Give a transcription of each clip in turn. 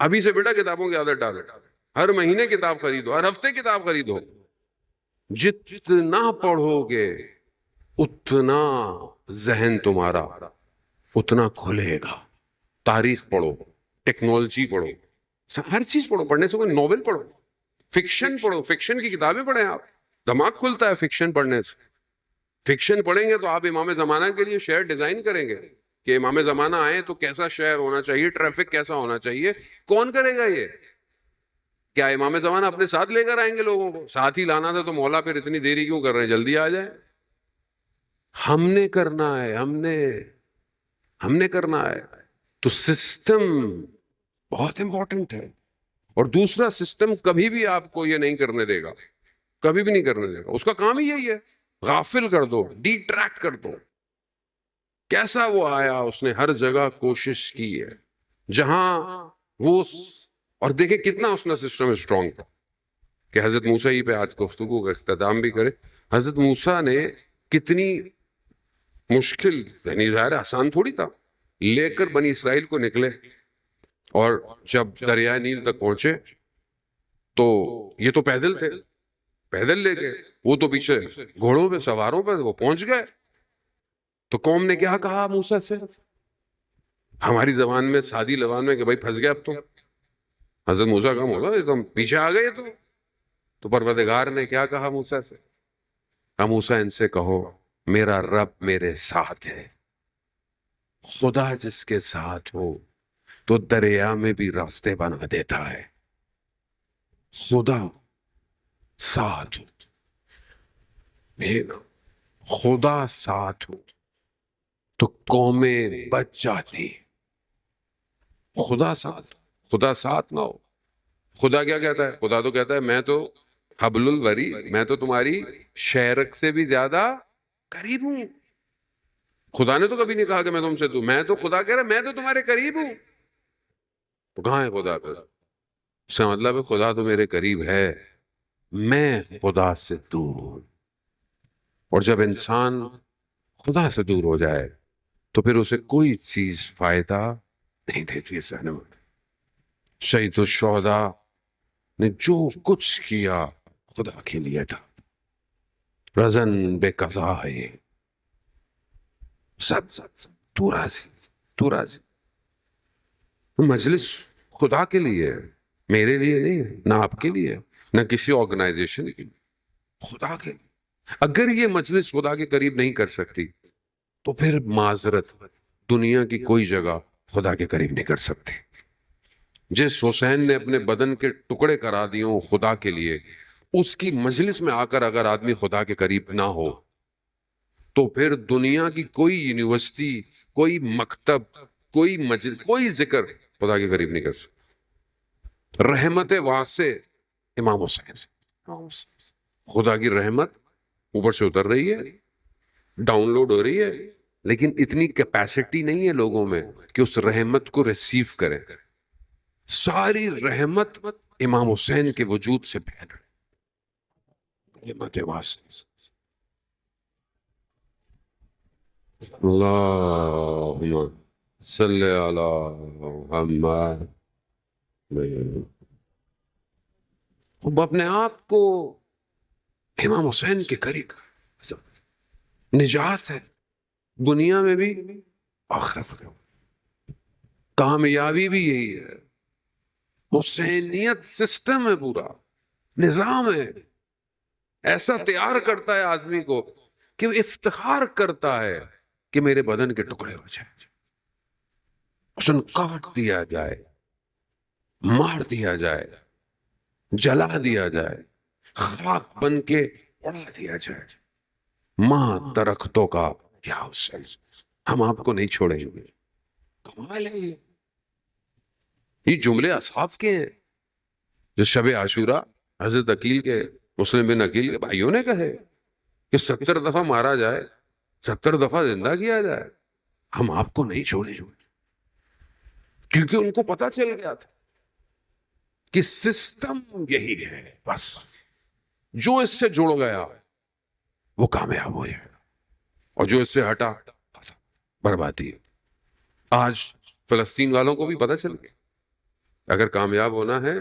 ابھی سے بیٹا کتابوں کی عادت ڈالو، ہر مہینے کتاب خریدو، ہر ہفتے کتاب خریدو. جتنا پڑھو گے اتنا ذہن تمہارا اتنا کھلے گا. تاریخ پڑھو، ٹیکنالوجی پڑھو، ہر چیز پڑھو. پڑھنے سے کوئی ناول پڑھو، فکشن پڑھو، فکشن کی کتابیں پڑھیں. آپ دماغ کھلتا ہے فکشن پڑھنے سے. فکشن پڑھیں گے تو آپ امام زمانہ کے لیے شہر ڈیزائن کریں گے کہ امام زمانہ آئے تو کیسا شہر ہونا چاہیے، ٹریفک کیسا ہونا چاہیے. کون کرے گا یہ؟ کیا امام زمانہ اپنے ساتھ لے کر آئیں گے لوگوں کو؟ ساتھ ہی لانا تھا تو مولا پھر اتنی دیری کیوں کر رہے ہیں، جلدی آ جائیں. ہم نے کرنا ہے، ہم نے کرنا ہے. تو سسٹم بہت امپورٹنٹ ہے. اور دوسرا، سسٹم کبھی بھی آپ کو یہ نہیں کرنے دے گا، کبھی بھی نہیں کرنے دے گا. اس کا کام ہی یہی ہے، غافل کر دو، ڈیٹریکٹ کر دو. کیسا وہ آیا، اس نے ہر جگہ کوشش کی ہے جہاں وہ، اور دیکھیں کتنا اس نے سسٹم اسٹرانگ تھا کہ حضرت موسیٰ ہی پہ آج گفتگو کا اختتام بھی کرے. حضرت موسیٰ نے کتنی مشکل، یعنی ظاہر آسان تھوڑی تھا، لے کر بنی اسرائیل کو نکلے. اور جب دریائے نیل تک پہنچے تو یہ تو پیدل تھے، پیدل لے گئے، وہ تو پیچھے گھوڑوں پہ سواروں پہ وہ پہنچ گئے. تو قوم نے کیا کہا موسیٰ سے؟ ہماری زبان میں، سادی زبان میں، کہ بھائی پھنس گیا اب تو. حضرت موسیٰ کا مولا یہ تو پیچھے آ گئے. تو پروردگار نے کیا کہا موسیٰ سے؟ موسیٰ ان سے کہو میرا رب میرے ساتھ ہے. خدا جس کے ساتھ ہو تو دریا میں بھی راستے بنا دیتا ہے. خدا ساتھ ہو، خدا ساتھ ہو تو قومیں بچ جاتی. خدا ساتھ، خدا ساتھ نہ ہو. خدا کیا کہتا ہے؟ خدا تو کہتا ہے میں تو حبل الوری، میں تو تمہاری شہرک سے بھی زیادہ قریب ہوں. خدا نے تو کبھی نہیں کہا کہ میں تم سے تو، میں تو خدا کہہ رہا میں تو تمہارے قریب ہوں. تو کہاں ہے خدا پہ؟ اس کا مطلب ہے خدا تو میرے قریب ہے، میں خدا سے دور ہوں. اور جب انسان خدا سے دور ہو جائے تو پھر اسے کوئی چیز فائدہ نہیں دیتی. شہید الشہداء نے جو کچھ کیا خدا کے لیے تھا. رزن بے قضا ہے، سب تو راضی، تو راضی. مجلس خدا کے لیے، میرے لیے نہیں ہے، نہ آپ کے لیے، نہ کسی آرگنائزیشن کے لیے، خدا کے لیے. اگر یہ مجلس خدا کے قریب نہیں کر سکتی تو پھر معذرت، دنیا کی کوئی جگہ خدا کے قریب نہیں کر سکتی. جس حسین نے اپنے بدن کے ٹکڑے کرا دیے ہوں خدا کے لیے، اس کی مجلس میں آ کر اگر آدمی خدا کے قریب نہ ہو تو پھر دنیا کی کوئی یونیورسٹی، کوئی مکتب، کوئی مجلس، کوئی ذکر خدا کے قریب نہیں کر سکتا. رحمت واسع امام حسین، خدا کی رحمت اوپر سے اتر رہی ہے، ڈاؤن لوڈ ہو رہی ہے، لیکن اتنی کیپیسٹی نہیں ہے لوگوں میں کہ اس رحمت کو ریسیو کریں. ساری رحمت امام حسین کے وجود سے پھیل رہی. رحمت واسع. اللہم صلی علی محمد. اب اپنے آپ کو امام حسین کے قریب، نجات ہے دنیا میں بھی آخرت میں. کامیابی بھی یہی ہے. حسینیت سسٹم ہے، پورا نظام ہے، ایسا تیار کرتا ہے آدمی کو کہ وہ افتخار کرتا ہے کہ میرے بدن کے ٹکڑے ہو جائیں، اسن کاٹ دیا جائے، مار دیا جائے، جلا دیا جائے، خاک بن کے اڑا دیا جائے. ماں درختوں کا یا حسین، ہم آپ کو نہیں چھوڑیں گے. کمال ہے یہ جملے اصحاب کے ہیں جو شب عاشورہ حضرت عقیل کے، مسلم بن عقیل کے بھائیوں نے کہے کہ 70 دفعہ مارا جائے، 70 دفعہ زندہ کیا جائے، ہم آپ کو نہیں چھوڑیں گے. کیونکہ ان کو پتا چل گیا تھا کہ سسٹم یہی ہے، بس جو اس سے جڑ گیا وہ کامیاب ہو جائے گا، اور جو اس سے ہٹا بربادی ہے. آج فلسطین والوں کو بھی پتا چل گیا اگر کامیاب ہونا ہے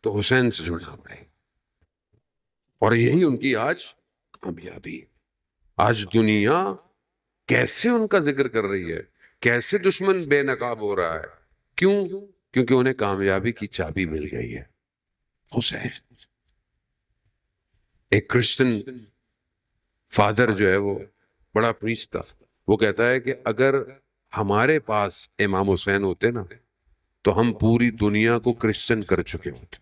تو حسین سے جڑنا پڑے گا، اور یہی ان کی آج کامیابی ہے۔ آج دنیا کیسے ان کا ذکر کر رہی ہے، کیسے دشمن بے نقاب ہو رہا ہے، کیوں؟ کیونکہ انہیں کامیابی کی چابی مل گئی ہے، حسین۔ ایک کرسچن فادر جو ہے وہ بڑا پریسٹ تھا، وہ کہتا ہے کہ اگر ہمارے پاس امام حسین ہوتے نا تو ہم پوری دنیا کو کرسچن کر چکے ہوتے۔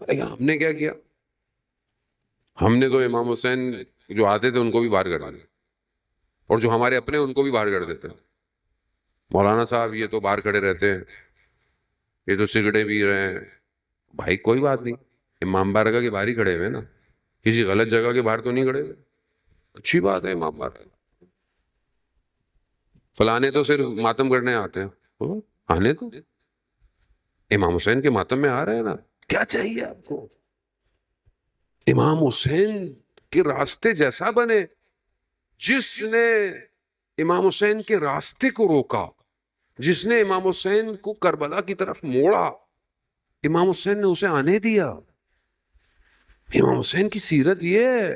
لیکن ہم نے کیا کیا؟ ہم نے تو امام حسین جو آتے تھے ان کو بھی باہر کر دیا، اور جو ہمارے اپنے ان کو بھی باہر کر دیتے ہیں۔ مولانا صاحب یہ تو باہر کھڑے رہتے ہیں، یہ تو سگریٹیں پی رہے ہیں۔ بھائی کوئی بات نہیں، امام بارگاہ کے باہر ہی کھڑے ہوئے نا، کسی غلط جگہ کے باہر تو نہیں کھڑے ہوئے، اچھی بات ہے۔ امام بارگاہ فلانے تو صرف ماتم کرنے آتے ہیں، آنے تو امام حسین کے ماتم میں آ رہے ہیں نا، کیا چاہیے آپ کو؟ امام حسین کے راستے جیسا بنے۔ جس نے امام حسین کے راستے کو روکا، جس نے امام حسین کو کربلا کی طرف موڑا، امام حسین نے اسے آنے دیا۔ امام حسین کی سیرت یہ ہے۔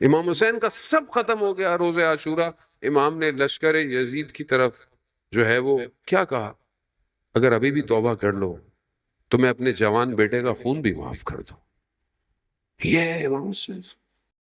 امام حسین کا سب ختم ہو گیا روز عاشورہ، امام نے لشکر یزید کی طرف جو ہے وہ کیا کہا؟ اگر ابھی بھی توبہ کر لو تو میں اپنے جوان بیٹے کا خون بھی معاف کر دوں۔ یہ ہے امام حسین۔